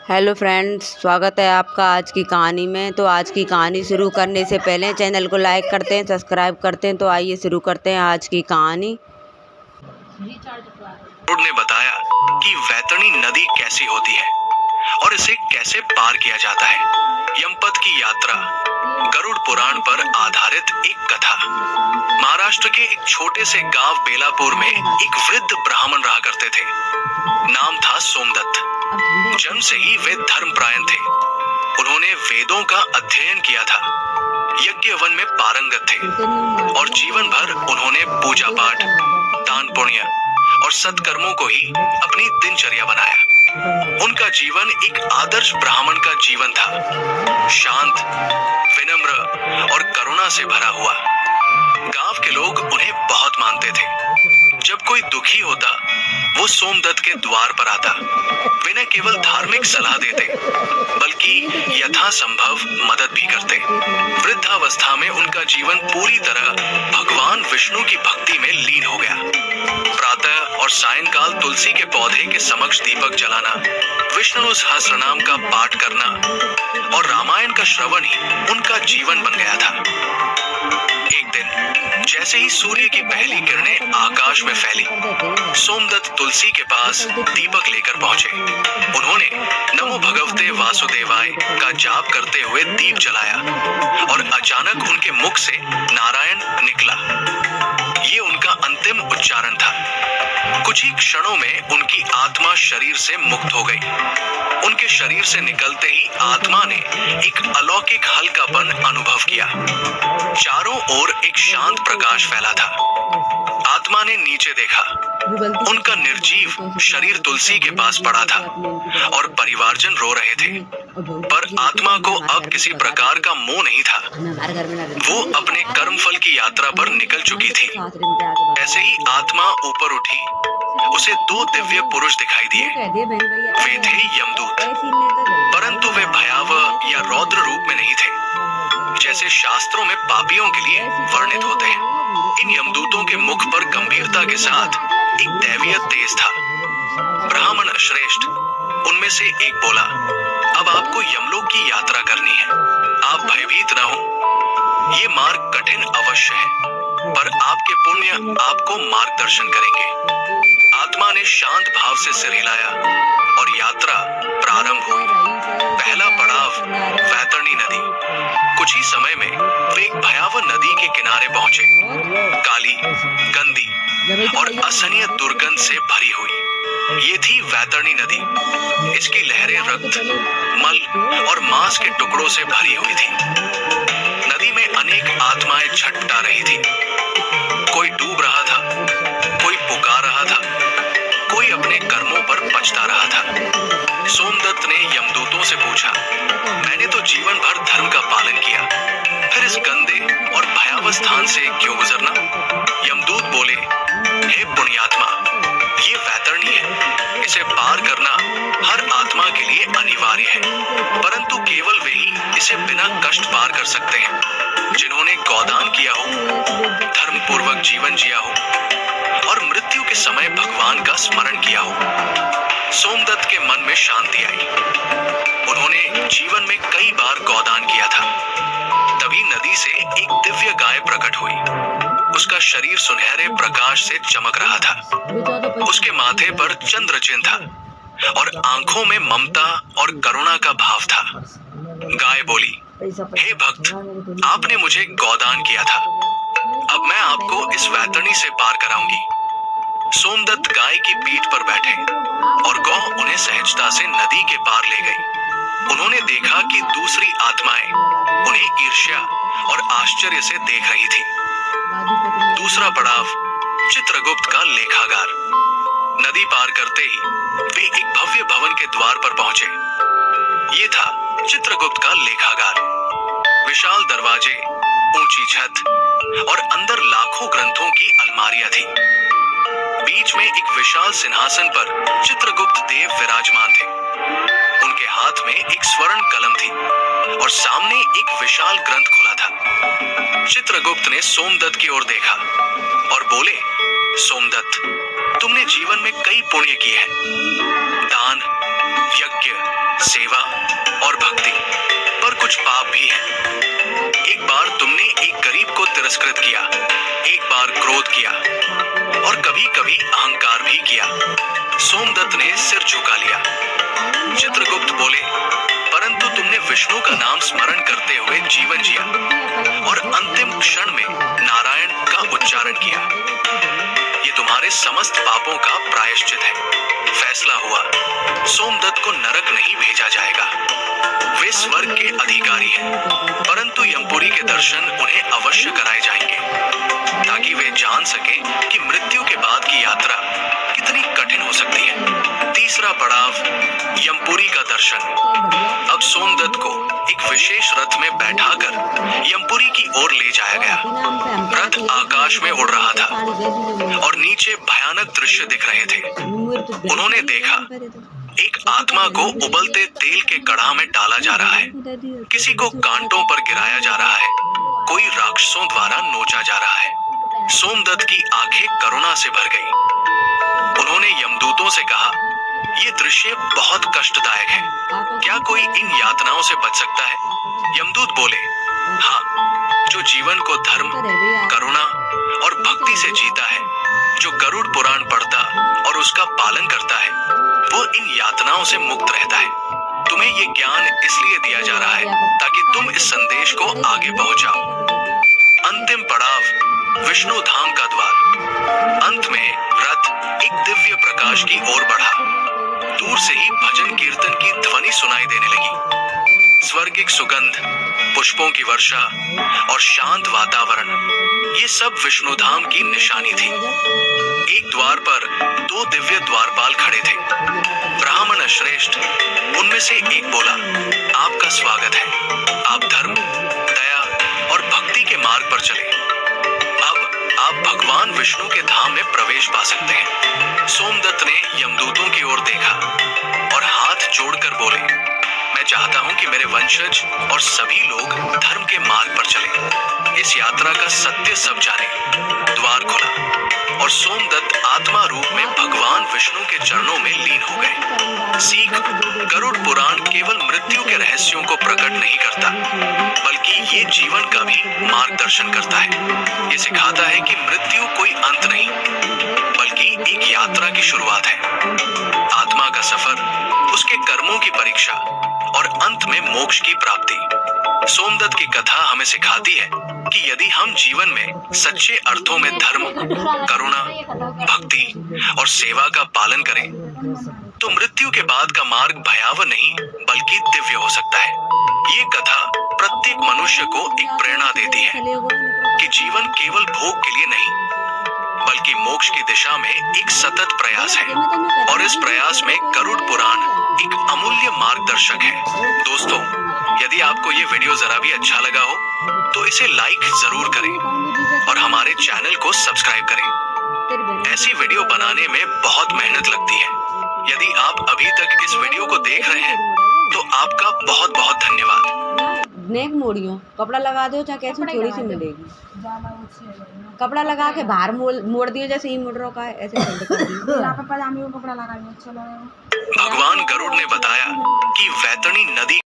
Hello friends, स्वागत है आपका आज की कहानी में। तो आज की कहानी शुरू करने से पहले चैनल को लाइक करते हैं, सब्सक्राइब करते हैं। तो आइए शुरू करते हैं आज की कहानी। ने बताया कि वैतरणी नदी कैसी होती है और इसे कैसे पार किया जाता है। यमपथ की यात्रा गरुड़ पुराण पर आधारित एक कथा। महाराष्ट्र के एक छोटे से गांव बेलापुर में एक वृद्ध ब्राह्मण रहा करते थे। नाम था सोमदत्त। जन्म से ही वे धर्मपरायण थे। उन्होंने वेदों का अध्ययन किया था, यज्ञ वन में पारंगत थे और जीवन भर उन्होंने पूजा पाठ, दान पुण्य और सत्कर्मों को ही अपनी दिनचर्या बनाया। उनका जीवन एक आदर्श ब्राह्मण का जीवन था, शांत, विनम्र और करुणा से भरा हुआ। गांव के लोग उन्हें बहुत मानते थे। जब कोई दुखी होता, वो सोमदत्त के द्वार पर आता। वे न केवल धार्मिक सलाह देते, बल्कि यथासंभव मदद भी करते। वृद्धावस्था में उनका जीवन पूरी तरह भगवान विष्णु की भक्ति में लीन हो गया। प्रातः और सायंकाल तुलसी के पौधे के समक्ष दीपक जलाना, विष्णु सहस्रनाम का पाठ करना और रामायण का श्रवण ही उनका जीवन बन गया था। एक दिन जैसे ही सूर्य की पहली किरणें आकाश में फैली, सोमदत्त तुलसी के पास दीपक लेकर पहुंचे। उन्होंने नमो भगवते वासुदेवाय का जाप करते हुए दीप जलाया और अचानक उनके मुख से नारायण निकला। ये उनका अंतिम उच्चारण था। कुछ ही क्षणों में उनकी आत्मा शरीर से मुक्त हो गई। उनके शरीर से निकलते ही आत्मा ने एक अलौकिक हल्कापन अनुभव किया। चारों ओर एक शांत प्रकाश फैला था। आत्मा ने नीचे देखा। उनका निर्जीव शरीर तुलसी के पास पड़ा था और परिवारजन रो रहे थे, पर आत्मा को अब किसी प्रकार का मोह नहीं था। वो अपने कर्मफल की यात्रा पर निकल चुकी थी। ऐसे ही आत्मा ऊपर उठी, उसे दो दिव्य पुरुष दिखाई दिए। वे थे यमदूत, परंतु वे भयावह या रौद्र रूप में नहीं थे, जैसे शास्त्रों में पापियों के लिए वर्णित होते हैं। इन यमदूतों के मुख पर गंभीरता के साथ एक दैवीय तेज था। ब्राह्मण श्रेष्ठ उनमें से एक बोला, अब आपको यमलोक की यात्रा करनी है। आप भयभीत न हो। ये मार्ग कठिन अवश्य है, पर आपके पुण्य आपको मार्गदर्शन करेंगे। आत्मा ने शांत भाव से सिर हिलाया और यात्रा प्रारंभ हुई। पहला पड़ाव वैतरणी नदी। कुछ ही समय में वे एक भयावह नदी के किनारे पहुंचे। काली, गंदी और असहनीय दुर्गंध से भरी हुई ये थी वैतरणी नदी। इसकी लहरें रक्त, मल और मांस के टुकड़ों से भरी हुई थी। नदी में अनेक आत्माएं छटपटा रही थी। कोई डूब रहा था, कोई पुकार रहा था, कोई अपने कर्मों पर पछता रहा था। सोमदत्त ने यमदूतों से पूछा, मैंने तो जीवन भर धर्म का पालन किया, फिर इस गंदे और भयावह स्थान से क्यों गुजरना? यमदूत बोले, हे पुण्यात्मा, ये वैतरणी है। इसे पार करना हर आत्मा के लिए अनिवार्य है, परंतु केवल वे ही इसे बिना कष्ट पार कर सकते हैं, जिन्होंने गोदान किया हो, धर्म पूर्वक जीवन जिया हो और मृत्यु के समय भगवान का स्मरण किया हो। सोमदत्त के मन में शांति आई। उन्होंने जीवन में कई बार गोदान किया था। तभी नदी से एक दिव्य गाय प्रकट हुई। उसका शरीर सुनहरे प्रकाश से चमक रहा था। उसके माथे पर चंद्र चिन्ह था और आंखों में ममता और करुणा का भाव था। गाय बोली, हे भक्त, आपने मुझे गोदान किया था, अब मैं आपको इस वैतरणी से पार कराऊंगी। सोमदत्त गाय की पीठ पर बैठे और गौ उन्हें सहजता से नदी के पार ले गई। उन्होंने देखा कि दूसरी आत्माएं उन्हें ईर्ष्या और आश्चर्य से देख रही थी। दूसरा पड़ाव चित्रगुप्त का लेखागार। नदी पार करते ही वे एक भव्य भवन के द्वार पर पहुंचे। ये था चित्रगुप्त का लेखागार। विशाल दरवाजे, ऊंची छत और अंदर लाखों ग्रंथों की अलमारियां थी। बीच में एक विशाल सिंहासन पर चित्रगुप्त देव विराजमान थे। उनके हाथ में एक स्वर्ण कलम थी और सामने एक विशाल ग्रंथ खुला था। चित्रगुप्त ने सोमदत्त की ओर देखा और बोले, सोमदत्त, तुमने जीवन में कई पुण्य किए हैं, दान, यज्ञ, सेवा और भक्ति, पर कुछ पाप भी है। एक बार तुमने एक गरीब को तिरस्कृत किया, एक बार क्रोध किया और कभी कभी अहंकार भी किया। सोमदत्त ने सिर झुका लिया। चित्रगुप्त बोले, परंतु तुमने विष्णु का नाम स्मरण करते हुए जीवन जिया और अंतिम क्षण में नारायण का उच्चारण किया। ये तुम्हारे समस्त पापों का प्रायश्चित है। फैसला हुआ, सोमदत्त को नरक नहीं भेजा जाएगा। वे स्वर्ग के अधिकारी हैं, परंतु यमपुरी के दर्शन उन्हें अवश्य कराए जाएंगे, ताकि वे जान सकें कि मृत्यु के बाद की यात्रा कितनी कठिन हो सकती है। तीसरा पड़ाव, यमपुरी का दर्शन। अब सोमदत्त को एक विशेष रथ में बैठाकर यमपुरी की ओर ले जाया गया। रथ आकाश में उड़ रहा था और नीचे भयानक दृश्य दिख रहे थे। उन्होंने देखा, एक आत्मा को उबलते तेल के कड़ाह में डाला जा रहा है, किसी को कांटों पर गिराया जा रहा है, कोई राक्षसों द्वारा नोचा जा रहा है। सोमदत्त की आंखें करुणा से भर गई। उन्होंने यमदूतों से कहा, ये दृश्य बहुत कष्टदायक है, क्या कोई इन यातनाओं से बच सकता है? यमदूत बोले, हाँ, जो जीवन को धर्म, करुणा और भक्ति से जीता है, जो गरुड़ पुराण पढ़ता और उसका पालन करता है, वो इन यातनाओं से मुक्त रहता है। तुम्हें ये ज्ञान इसलिए दिया जा रहा है ताकि तुम इस संदेश को आगे पहुंचाओ। अंतिम पड़ाव, विष्णु धाम का द्वार। अंत में रथ एक दिव्य प्रकाश की ओर बढ़ा। दूर से ही भजन कीर्तन की ध्वनि सुनाई देने लगी। स्वर्गिक सुगंध, पुष्पों की वर्षा और शांत वातावरण, ये सब विष्णु धाम की निशानी थी। एक द्वार पर दो दिव्य द्वारपाल खड़े थे। ब्राह्मण श्रेष्ठ उनमें से एक बोला, आपका स्वागत है। आप धर्म, दया और भक्ति के मार्ग पर चले। अब आप भगवान विष्णु के धाम में प्रवेश पा सकते हैं। सोमदत्त ने यमदूतों की ओर देखा और हाथ जोड़कर बोले, मैं चाहता हूं कि मेरे वंशज और सभी लोग धर्म के मार्ग पर चले, इस यात्रा का सत्य सब जाने। द्वार खुला और सोमदत्त आत्मा रूप में भगवान विष्णु के चरणों में लीन हो गए। सीख, गरुड़ पुराण केवल मृत्यु के रहस्यों को प्रकट नहीं करता, बल्कि ये जीवन का भी मार्गदर्शन करता है। ये सिखाता है कि मृत्यु कोई अंत नहीं, बल्कि एक यात्रा की शुरुआत है। आत्मा का सफर, उसके कर्मों की परीक्षा और अंत में मोक्ष की प्राप्ति। सोमदत्त की कथा हमें सिखाती है कि यदि हम जीवन में सच्चे अर्थों में धर्म, करुणा, भक्ति और सेवा का पालन करें, तो मृत्यु के बाद का मार्ग भयावह नहीं बल्कि दिव्य हो सकता है। ये कथा प्रत्येक मनुष्य को एक प्रेरणा देती है कि जीवन केवल भोग के लिए नहीं, बल्कि मोक्ष की दिशा में एक सतत प्रयास है, और इस प्रयास में गरुड़ पुराण एक अमूल्य मार्गदर्शक है। दोस्तों, यदि आपको ये वीडियो जरा भी अच्छा लगा हो तो इसे लाइक जरूर करें और हमारे चैनल को सब्सक्राइब करें। ऐसी वीडियो बनाने में बहुत मेहनत लगती है। यदि आप अभी तक इस वीडियो को देख रहे हैं तो आपका बहुत बहुत धन्यवाद। नेक मोड़ियो, कपड़ा लगा दो चाहे कैसे थोड़ी सी मिलेगी। कपड़ा लगा के बाहर मोड़ दियो, जैसे ही मुड़ रहा है ऐसे कर दियो। यहाँ पे पजामे को कपड़ा लगा दिया, अच्छा लगेगा। भगवान गरुड़ ने बताया कि वैतरणी नदी